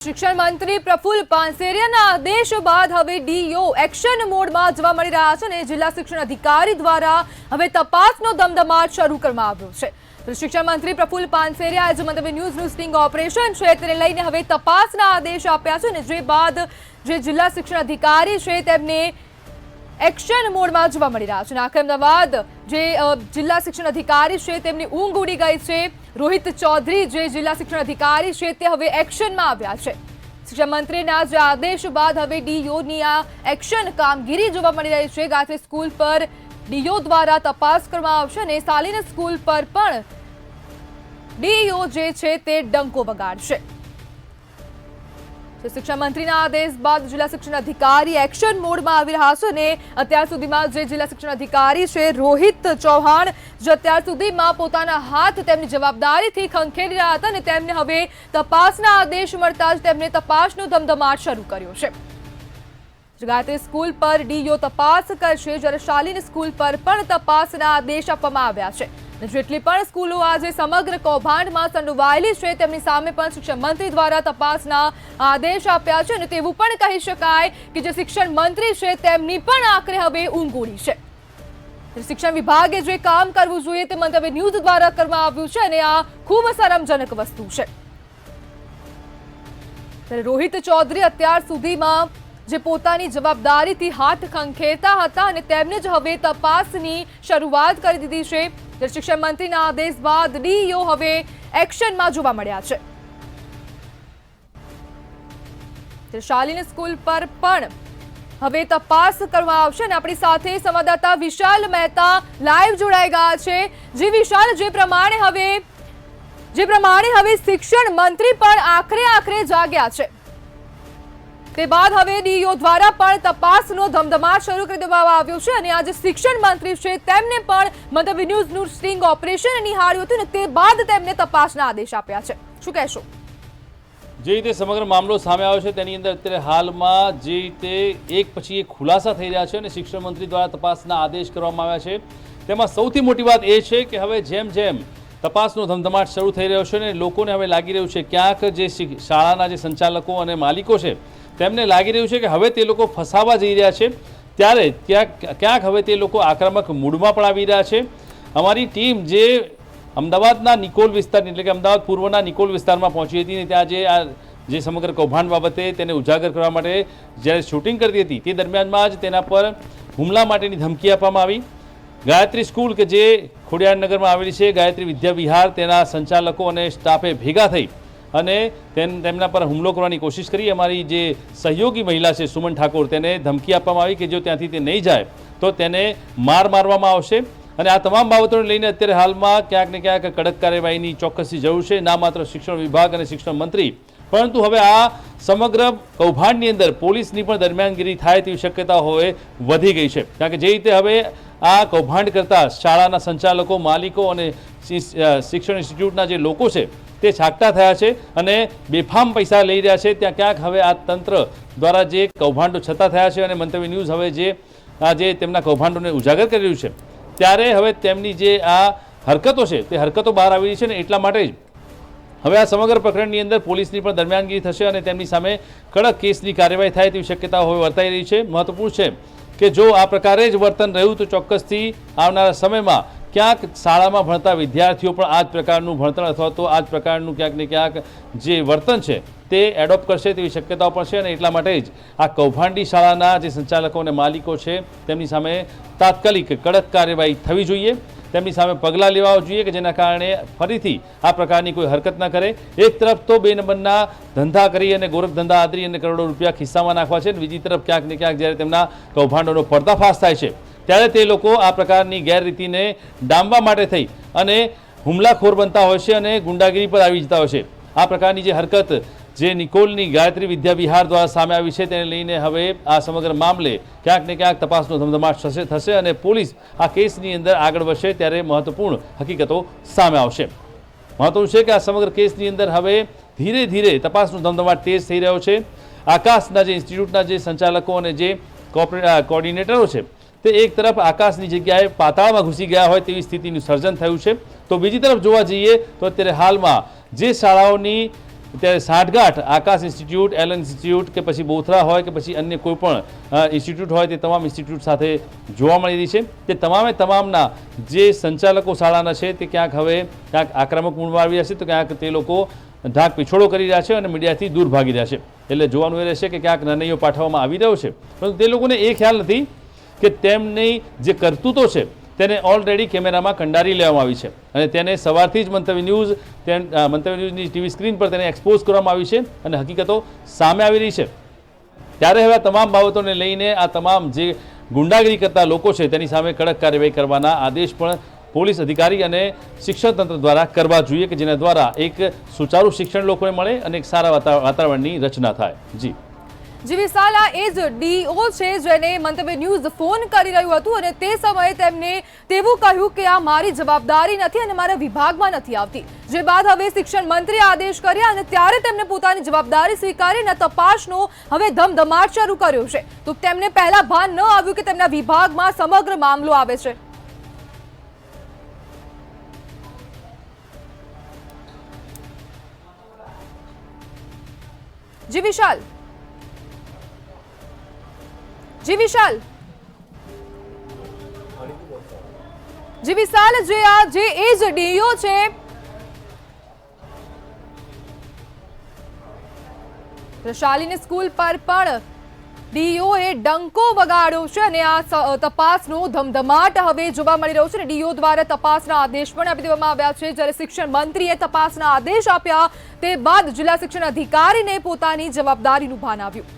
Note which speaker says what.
Speaker 1: શિક્ષણ મંત્રી પ્રફુલ્લ પાનસેરિયાના આદેશ બાદ હવે ડીઈઓ એક્શન મોડમાં જોવા મળી રહ્યા છે અને જિલ્લા શિક્ષણ અધિકારી દ્વારા હવે તપાસનો ધમધમાટ શરૂ કરવામાં આવ્યો છે। તો શિક્ષણ મંત્રી પ્રફુલ્લ પાનસેરિયાએ જે મંતવ્ય ન્યૂઝનું સ્ટિંગ ઓપરેશન છે તેને લઈને હવે તપાસના આદેશ આપ્યા છે અને જે બાદ જે જિલ્લા શિક્ષણ અધિકારી છે તેમને એક્શન મોડમાં જોવા મળી રહ્યા છે। આખરે અમદાવાદ જે જિલ્લા શિક્ષણ અધિકારી છે તેમની ઊંઘ ઉડી ગઈ છે। રોહિત ચૌધરી જે જિલ્લા શિક્ષણ અધિકારી છે તે હવે એક્શનમાં આવ્યા છે। શિક્ષણ મંત્રીના જે આદેશ બાદ હવે ડીઈઓની આ એક્શન કામગીરી જોવા મળી રહી છે। ગાયત્રી સ્કૂલ પર ડીઈઓ દ્વારા તપાસ કરવામાં આવશે અને સાલીન સ્કૂલ પર પણ ડીઈઓ જે છે તે ડંકો વગાડશે। શિક્ષણ મંત્રીના આદેશ બાદ જિલ્લા શિક્ષણ અધિકારી એક્શન મોડમાં આવી રહ્યા છે અને અત્યાર સુધીમાં જે જિલ્લા શિક્ષણ અધિકારી છે રોહિત ચૌહાણ જે અત્યાર સુધીમાં પોતાના હાથ તેમની જવાબદારીથી ખંખેરી રહ્યા હતા અને તેમને હવે તપાસના આદેશ મળતા જ તેમને તપાસનો ધમધમાટ શરૂ કર્યો છે। ગાયત્રી સ્કૂલ પર ડીઈઓ તપાસ કરશે જ્યારે શાલીન સ્કૂલ પર પણ તપાસના આદેશ આપવામાં આવ્યા છે। જેટલી પણ સ્કૂલો આજે સમગ્ર કૌભાંડમાં સંડોવાયેલી છે તેમની સામે પણ શિક્ષણ મંત્રી દ્વારા તપાસના આદેશ આપ્યા છે અને તેવું પણ કહી શકાય કે જે શિક્ષણ મંત્રી છે તેમની પણ આખરે હવે ઊંઘ ઉડી છે। શિક્ષણ વિભાગે જે કામ કરવું જોઈએ તે મંતવ્ય ન્યૂઝ દ્વારા કરવામાં આવ્યું છે અને આ ખૂબ શરમજનક વસ્તુ છે। રોહિત ચૌધરી અત્યાર સુધીમાં જે પોતાની જવાબદારીથી હાથ ખંખેરતા હતા અને તેમને જ હવે તપાસની શરૂઆત કરી દીધી છે। શિક્ષણ મંત્રીના આદેશ બાદ ડીઈઓ હવે એક્શનમાં જોવા મળ્યા છે। શાલીન સ્કૂલ પર પણ હવે તપાસ કરવામાં આવશે અને આપણી સાથે સંવાદદાતા વિશાલ મહેતા લાઈવ જોડાઈ ગયા છે। જે વિશાલ જે પ્રમાણે હવે શિક્ષણ મંત્રી પણ આખરે જાગ્યા છે તે બાદ હવે ડીઈઓ દ્વારા પણ તપાસનો ધમધમાટ શરૂ કરી દેવામાં આવ્યો છે અને આજે શિક્ષણ મંત્રી છે તેમને પણ મંતવ્ય ન્યૂઝનું સ્ટિંગ ઓપરેશન નિહાળ્યું હતું અને તે બાદ તેમને તપાસના આદેશ આપ્યા છે। શું કહેશો?
Speaker 2: જે રીતે સમગ્ર મામલો સામે આવ્યો છે તેની અંદર અત્યારે હાલમાં જે રીતે એક પછી એક ખુલાસા થઈ રહ્યા છે અને શિક્ષણ મંત્રી દ્વારા તપાસના આદેશ કરવામાં આવ્યા છે તેમાં સૌથી મોટી વાત એ છે કે હવે જેમ તપાસનો ધમધમાટ શરૂ થઈ રહ્યો છે અને લોકોને હવે લાગી રહ્યું છે ક્યાંક જે શાળાના જે સંચાલકો અને માલિકો છે તેમને લાગી રહ્યું છે કે હવે તે લોકો ફસાવા જઈ રહ્યા છે ત્યારે ક્યાંક હવે તે લોકો આક્રમક મૂડમાં પણ આવી રહ્યા છે। અમારી ટીમ જે અમદાવાદના નિકોલ વિસ્તારની એટલે કે અમદાવાદ પૂર્વના નિકોલ વિસ્તારમાં પહોંચી હતી અને ત્યાં જે સમગ્ર કૌભાંડ બાબતે તેને ઉજાગર કરવા માટે જ્યારે શૂટિંગ કરતી હતી તે દરમિયાનમાં જ તેના પર હુમલા માટેની ધમકી આપવામાં આવી। ગાયત્રી સ્કૂલ કે જે ખોડિયારનગરમાં આવેલી છે ગાયત્રી વિદ્યા વિહાર તેના સંચાલકો અને સ્ટાફે ભેગા થઈ અને તેમના પર હુમલો કરવાની કોશિશ કરી। અમારી જે સહયોગી મહિલા છે સુમન ઠાકોર તેને ધમકી આપવામાં આવી કે જો ત્યાંથી તે નહીં જાય તો તેને મારવામાં આવશે અને આ તમામ બાબતોને લઈને અત્યારે હાલમાં ક્યાંક ને ક્યાંક કડક કાર્યવાહીની ચોક્કસી જરૂર છે। ના માત્ર શિક્ષણ વિભાગ અને શિક્ષણ મંત્રી પરંતુ હવે આ સમગ્ર કૌભાંડની અંદર પોલીસની પણ દરમિયાનગીરી થાય તેવી શક્યતા હવે વધી ગઈ છે કારણ કે જે રીતે હવે આ કૌભાંડ કરતા શાળાના સંચાલકો માલિકો અને શિક્ષણ ઇન્સ્ટિટ્યૂટના જે લોકો છે તે છાકટા થયા છે અને બેફામ પૈસા લઈ રહ્યા છે। ત્યાં ક્યાંક હવે આ તંત્ર દ્વારા જે કૌભાંડો છતા થયા છે અને મંતવ્ય ન્યૂઝ હવે જે તેમના કૌભાંડોને ઉજાગર કરી રહ્યું છે ત્યારે હવે તેમની જે આ હરકતો છે તે હરકતો બહાર આવી રહી છે ને એટલા માટે જ હવે આ સમગ્ર પ્રકરણની અંદર પોલીસની પણ દરમિયાનગીરી થશે અને તેમની સામે કડક કેસની કાર્યવાહી થાય તેવી શક્યતા હવે વર્તાઈ રહી છે। મહત્વપૂર્ણ છે કે જો આ પ્રકારે જ વર્તન રહ્યું તો ચોક્કસથી આવનારા સમયમાં ક્યાંક શાળામાં ભણતા વિદ્યાર્થીઓ પણ આ જ પ્રકારનું ભણતર અથવા તો આ જ પ્રકારનું ક્યાંક ને ક્યાંક જે વર્તન છે તે એડોપ્ટ કરશે તેવી શક્યતાઓ પણ છે અને એટલા માટે જ આ કૌભાંડી શાળાના જે સંચાલકો અને માલિકો છે તેમની સામે તાત્કાલિક કડક કાર્યવાહી થવી જોઈએ, તેમની સામે પગલાં લેવા જોઈએ કે જેના કારણે ફરીથી આ પ્રકારની કોઈ હરકત ન કરે। એક તરફ તો બે નંબરના ધંધા કરી અને ગોરખ ધંધા આદરી અને કરોડો રૂપિયા ખિસ્સામાં નાખવા છે અને બીજી તરફ ક્યાંક ને ક્યાંક જ્યારે તેમના કૌભાંડોનો પર્દાફાશ થાય છે ત્યારે તે લોકો આ પ્રકારની ગેરરીતિને ડામવા માટે થઈ અને હુમલાખોર બનતા હોય છે અને ગુંડાગીરી પર આવી જતા હોય છે। આ પ્રકારની જે હરકત જે નિકોલની ગાયત્રી વિદ્યા વિહાર દ્વારા સામે આવી છે તેને લઈને હવે આ સમગ્ર મામલે ક્યાંક ને ક્યાંક તપાસનો ધમધમાટ થશે અને પોલીસ આ કેસની અંદર આગળ વધશે ત્યારે મહત્વપૂર્ણ હકીકતો સામે આવશે। મહત્વનું છે કે આ સમગ્ર કેસની અંદર હવે ધીરે ધીરે તપાસનો ધમધમાટ તેજ થઈ રહ્યો છે। આકાશના જે ઇન્સ્ટિટ્યૂટના જે સંચાલકો અને જે કોઓર્ડિનેટરો છે તે એક તરફ આકાશની જગ્યાએ પાતાળમાં ઘૂસી ગયા હોય તેવી સ્થિતિનું સર્જન થયું છે તો બીજી તરફ જોવા જઈએ તો અત્યારે હાલમાં જે શાળાઓની ત્યારે સાઠગાંઠ આકાશ ઇન્સ્ટિટ્યૂટ, એલન ઇન્સ્ટિટ્યૂટ કે પછી બોથરા હોય કે પછી અન્ય કોઈ પણ ઇન્સ્ટિટ્યૂટ હોય તે તમામ ઇન્સ્ટિટ્યૂટ સાથે જોવા મળી રહી છે. તે તમામે તમામના જે સંચાલકો શાળાના છે તે ક્યાંક હવે ક્યાંક આક્રમક મૂડમાં આવી રહ્યા છે, તો ક્યાંક તે લોકો ઢાક પીછોડો કરી રહ્યા છે અને મીડિયાથી દૂર ભાગી રહ્યા છે. એટલે જોવાનું એ રહેશે કે ક્યાંક નિર્ણયો પાઠવવામાં આવી રહ્યો છે, પરંતુ તે લોકોને એ ખ્યાલ નથી કે તેમની જે કરતૂતો છે તેને ઓલરેડી કેમેરામાં કંડારી લેવામાં આવી છે અને તેને સવારથી જ મંતવ્ય ન્યૂઝની ટીવી સ્ક્રીન પર તેને એક્સપોઝ કરવામાં આવી છે અને હકીકતો સામે આવી રહી છે. ત્યારે હવે આ તમામ બાબતોને લઈને આ તમામ જે ગુંડાગીરી કરતા લોકો છે તેની સામે કડક કાર્યવાહી કરવાના આદેશ પણ પોલીસ અધિકારી અને શિક્ષણ તંત્ર દ્વારા કરવા જોઈએ કે જેના દ્વારા એક સુચારુ શિક્ષણ લોકોને મળે અને એક સારા વાતાવરણની રચના થાય.
Speaker 1: જી વિશાલ, આ એ જ ડીઓ છે જેને મંતવ્ય ન્યૂઝ ફોન કરી રહ્યું હતું અને તે સમયે તેમને તેવું કહ્યું કે આ મારી જવાબદારી નથી અને મારા વિભાગમાં નથી આવતી, જે બાદ હવે શિક્ષણ મંત્રીએ આદેશ કર્યા અને ત્યારે તેમને પોતાની જવાબદારી સ્વીકારીને તપાસનો હવે ધમધમાટ શરૂ કર્યો છે. તો તેમને પહેલા ભાન ન આવ્યું કે તેમના વિભાગમાં સમગ્ર મામલો આવે છે. જી વિશાલ, જી વિશાલ, જી વિશાલ, જે એ જ ડીઓ છે શાલિની સ્કૂલ પર પણ ડીઓએ ડંકો વગાડ્યો છે અને આ તપાસનો ધમધમાટ હવે જોવા મળી રહ્યો છે. ડીઓ દ્વારા તપાસના આદેશ પણ આપી દેવામાં આવ્યા છે. જ્યારે શિક્ષણ મંત્રીએ તપાસના આદેશ આપ્યા તે બાદ જિલ્લા શિક્ષણ અધિકારીને પોતાની જવાબદારીનું ભાન આવ્યું.